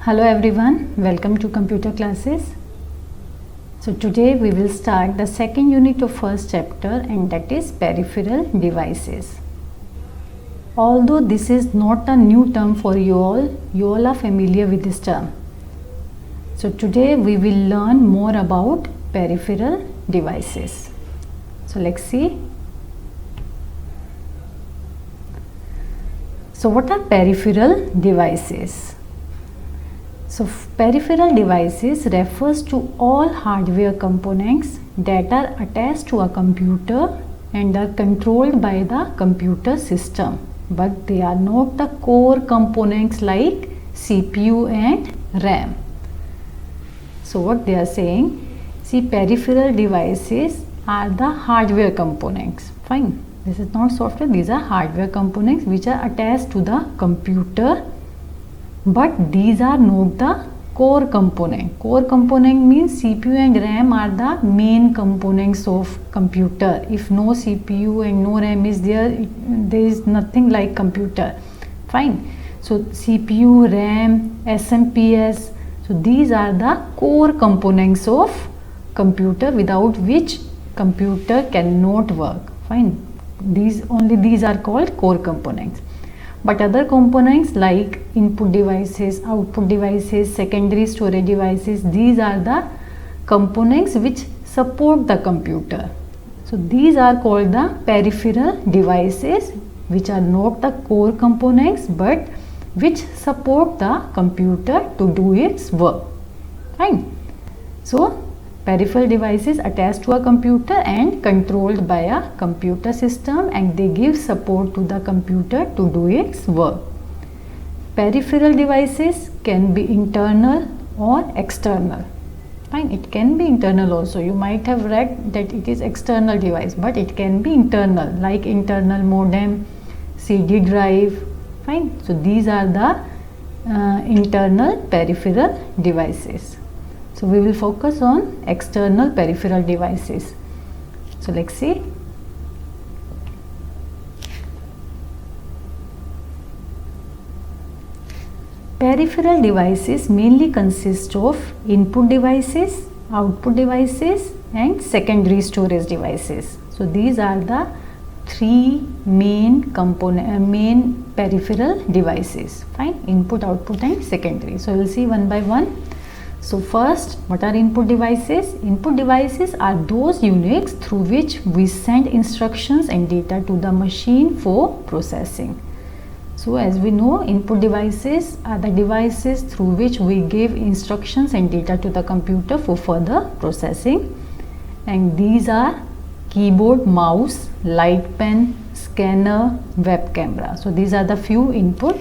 Hello everyone, welcome to computer classes. So today we will start the second unit of first chapter, and that is peripheral devices. Although this is not a new term for you all are familiar with this term. So today we will learn more about peripheral devices. So let's see. So what are peripheral devices? So peripheral devices refers to all hardware components that are attached to a computer and are controlled by the computer system, but they are not the core components like CPU and RAM. So what they are saying, see, peripheral devices are the hardware components. Fine, this is not software, these are hardware components which are attached to the computer, but these are not the core component. Core component means CPU and RAM are the main components of computer. If no CPU and no RAM is there, there is nothing like computer. Fine. So CPU, RAM, SMPS, so these are the core components of computer without which computer cannot work. Fine. These are called core components. But other components like input devices, output devices, secondary storage devices, these are the components which support the computer. So these are called the peripheral devices, which are not the core components but which support the computer to do its work. Fine. So peripheral devices attached to a computer and controlled by a computer system, and they give support to the computer to do its work. Peripheral devices can be internal or external. Fine, it can be internal also. You might have read that it is external device, but it can be internal, like internal modem, CD drive. Fine, so these are the internal peripheral devices. So we will focus on external peripheral devices. So let's see. Peripheral devices mainly consist of input devices, output devices and secondary storage devices. So these are the three main peripheral devices. Fine, input, output and secondary. So we'll see one by one. So first, what are input devices? Input devices are those units through which we send instructions and data to the machine for processing. So as we know, input devices are the devices through which we give instructions and data to the computer for further processing. And these are keyboard, mouse, light pen, scanner, web camera. So these are the few input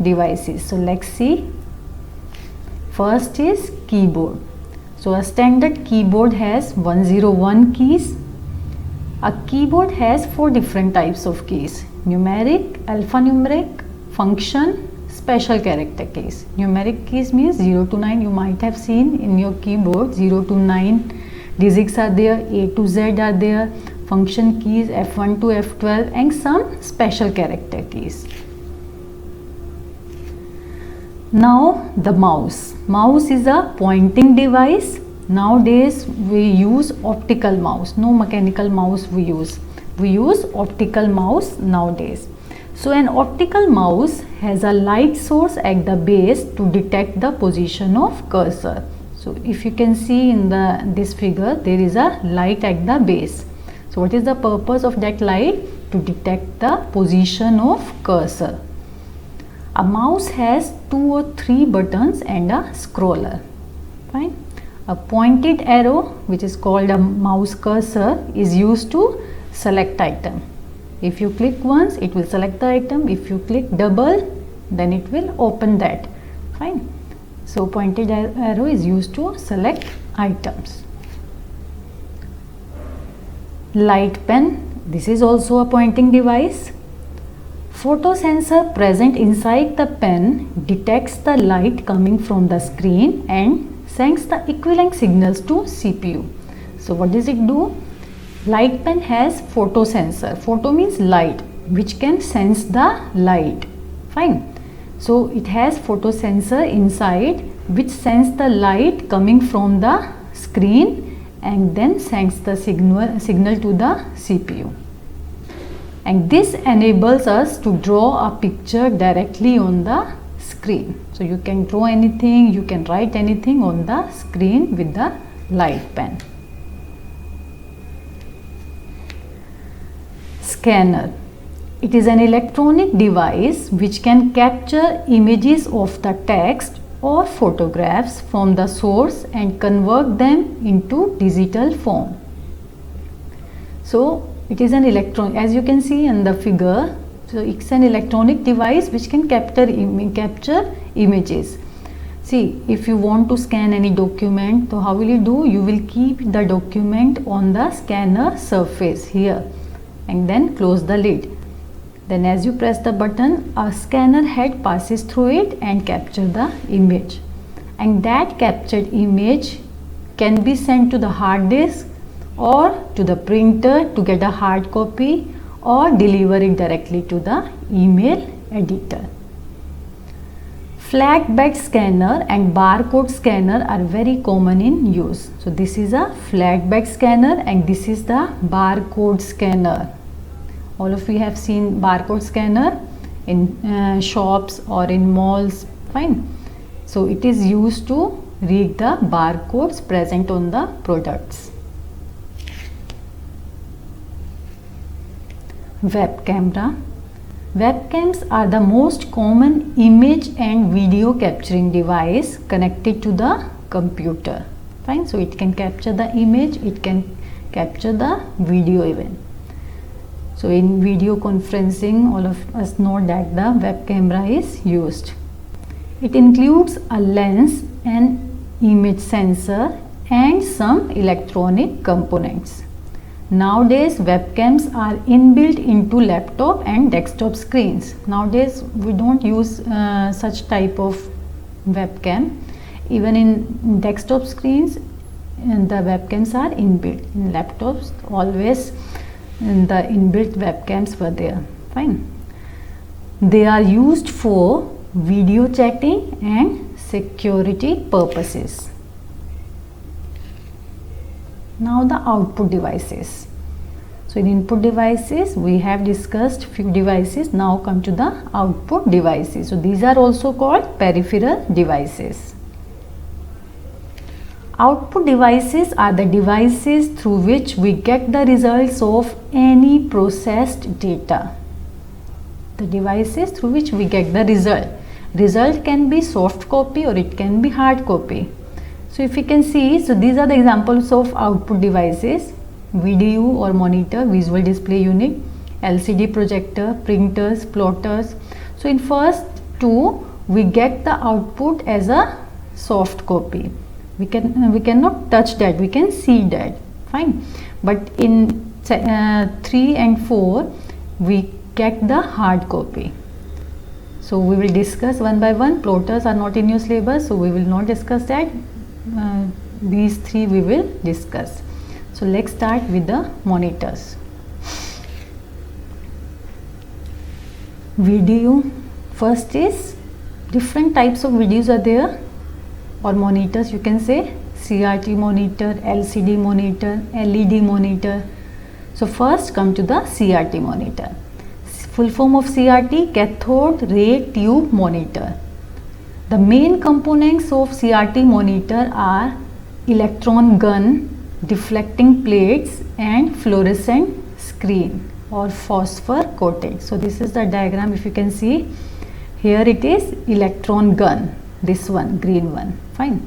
devices. So let's see. First is keyboard. So a standard keyboard has 101 keys. A keyboard has 4 different types of keys: numeric, alphanumeric, function, special character keys. Numeric keys means 0 to 9. You might have seen in your keyboard 0 to 9 digits are there, A to Z are there, function keys F1 to F12 and some special character keys. Now the mouse. Mouse is a pointing device. Nowadays we use optical mouse, no mechanical mouse we use. We use optical mouse nowadays. So an optical mouse has a light source at the base to detect the position of cursor. So if you can see in this figure, there is a light at the base. So what is the purpose of that light? To detect the position of cursor. A mouse has 2 or 3 buttons and a scroller. Fine. A pointed arrow, which is called a mouse cursor, is used to select item. If you click once, it will select the item. If you click double, then it will open that. Fine. So pointed arrow is used to select items. Light pen. This is also a pointing device. Photosensor present inside the pen detects the light coming from the screen and sends the equivalent signals to CPU. So what does it do? Light pen has photosensor. Photo means light, which can sense the light. Fine. So it has photosensor inside which sends the light coming from the screen and then sends the signal to the CPU. And this enables us to draw a picture directly on the screen. So you can draw anything, you can write anything on the screen with the light pen. Scanner. It is an electronic device which can capture images of the text or photographs from the source and convert them into digital form. So it is an as you can see in the figure, so it's an electronic device which can capture images. See, if you want to scan any document, so how will you do? You will keep the document on the scanner surface here and then close the lid. Then as you press the button, a scanner head passes through it and capture the image. And that captured image can be sent to the hard disk or to the printer to get a hard copy or deliver it directly to the email editor. Flat bed scanner and barcode scanner are very common in use. So this is a flat bed scanner and this is the barcode scanner. All of you have seen barcode scanner in shops or in malls, fine. So it is used to read the barcodes present on the products. Web camera. Webcams are the most common image and video capturing device connected to the computer. Fine, so it can capture the image, it can capture the video even. So in video conferencing, all of us know that the web camera is used. It includes a lens, an image sensor and some electronic components. Nowadays webcams are inbuilt into laptop and desktop screens. Nowadays we don't use such type of webcam. Even in desktop screens the webcams are inbuilt. In laptops always the inbuilt webcams were there. Fine. They are used for video chatting and security purposes. Now the output devices. So in input devices we have discussed few devices. Now come to the output devices. So these are also called peripheral devices. Output devices are the devices through which we get the results of any processed data. The devices through which we get the result. Result can be soft copy or it can be hard copy. So if you can see, so these are the examples of output devices: VDU or monitor, visual display unit, LCD projector, printers, plotters. So in first two we get the output as a soft copy. We cannot touch that, we can see that, fine. But in 3 and 4 we get the hard copy. So we will discuss one by one. Plotters are not in your syllabus, so we will not discuss that. These three we will discuss. So let's start with the monitors. Video. First is different types of videos are there, or monitors you can say. CRT monitor, LCD monitor, LED monitor. So first come to the CRT monitor. Full form of CRT, cathode ray tube monitor. The main components of CRT monitor are electron gun, deflecting plates and fluorescent screen or phosphor coated. So this is the diagram. If you can see here, it is electron gun, this one green one, fine,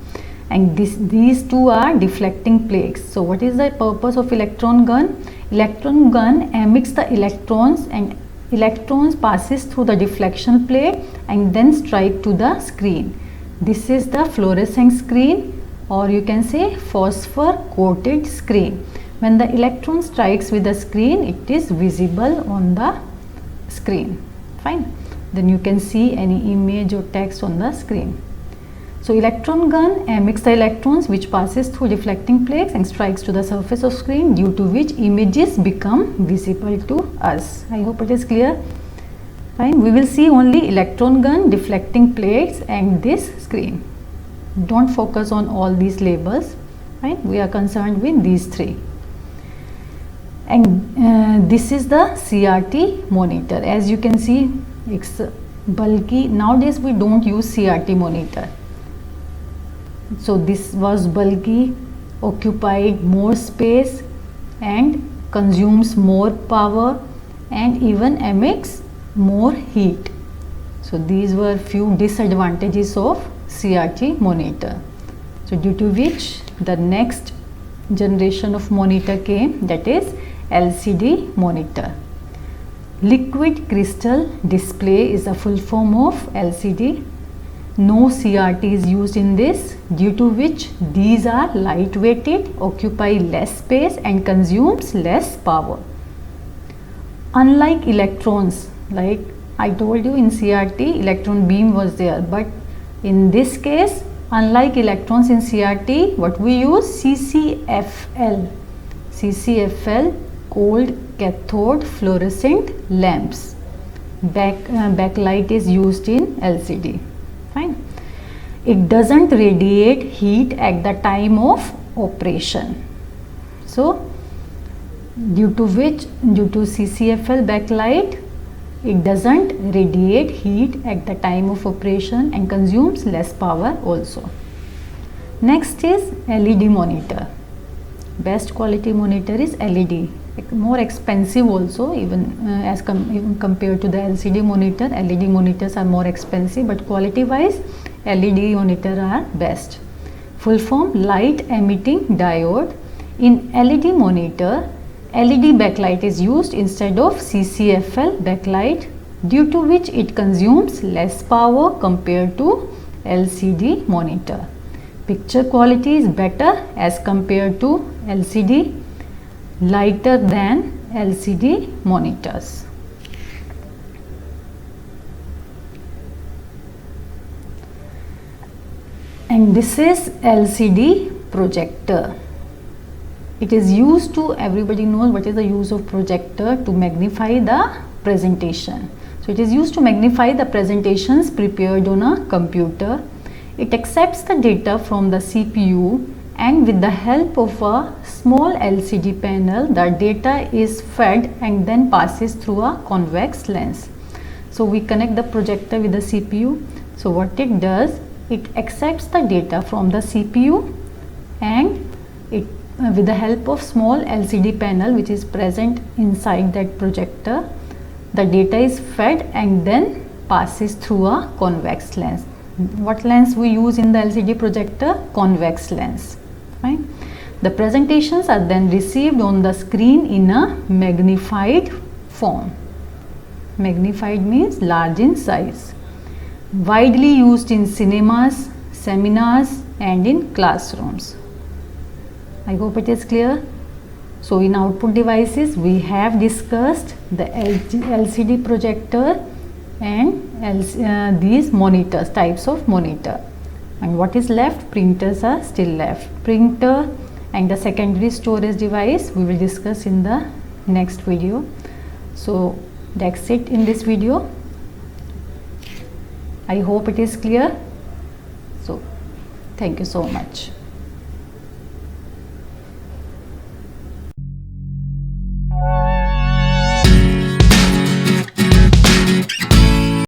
and these two are deflecting plates. So what is the purpose of electron gun? Electron gun emits the electrons and electrons passes through the deflection plate and then strike to the screen. This is the fluorescent screen, or you can say phosphor coated screen. When the electron strikes with the screen, it is visible on the screen, fine. Then you can see any image or text on the screen. So electron gun emits the electrons which passes through deflecting plates and strikes to the surface of screen, due to which images become visible to us. I hope it is clear. Fine, we will see only electron gun, deflecting plates and this screen. Don't focus on all these labels. Fine, we are concerned with these three. And this is the CRT monitor. As you can see, it's bulky. Nowadays we don't use CRT monitor. So this was bulky, occupied more space and consumes more power and even emits more heat. So these were few disadvantages of CRT monitor. So due to which the next generation of monitor came, that is LCD monitor. Liquid crystal display is a full form of LCD. No CRT is used in this, due to which these are light-weighted, occupy less space and consumes less power. Unlike electrons, like I told you in CRT, electron beam was there, but in this case, unlike electrons in CRT, what we use? CCFL. CCFL, cold cathode fluorescent lamps. Backlight is used in LCD. Fine. It doesn't radiate heat at the time of operation. So due to CCFL backlight, it doesn't radiate heat at the time of operation and consumes less power also. Next is LED monitor. Best quality monitor is LED. More expensive also, even even compared to the LCD monitor. LED monitors are more expensive, but quality wise LED monitor are best. Full form, light emitting diode. In LED monitor, LED backlight is used instead of CCFL backlight, due to which it consumes less power compared to LCD monitor. Picture quality is better as compared to LCD, lighter than LCD monitors. And this is LCD projector. It is used to, everybody knows what is the use of projector, to magnify the presentation. So it is used to magnify the presentations prepared on a computer. It accepts the data from the CPU, and with the help of a small LCD panel, the data is fed and then passes through a convex lens. So we connect the projector with the CPU. So what it does, it accepts the data from the CPU, and it with the help of small LCD panel which is present inside that projector, the data is fed and then passes through a convex lens. What lens we use in the LCD projector? Convex lens. Right? The presentations are then received on the screen in a magnified form. Magnified means large in size. Widely used in cinemas, seminars and in classrooms. I hope it is clear. So in output devices we have discussed the LCD projector and these monitors, types of monitor. And what is left? Printers are still left. Printer and the secondary storage device we will discuss in the next video. So that's it in this video. I hope it is clear. So thank you so much.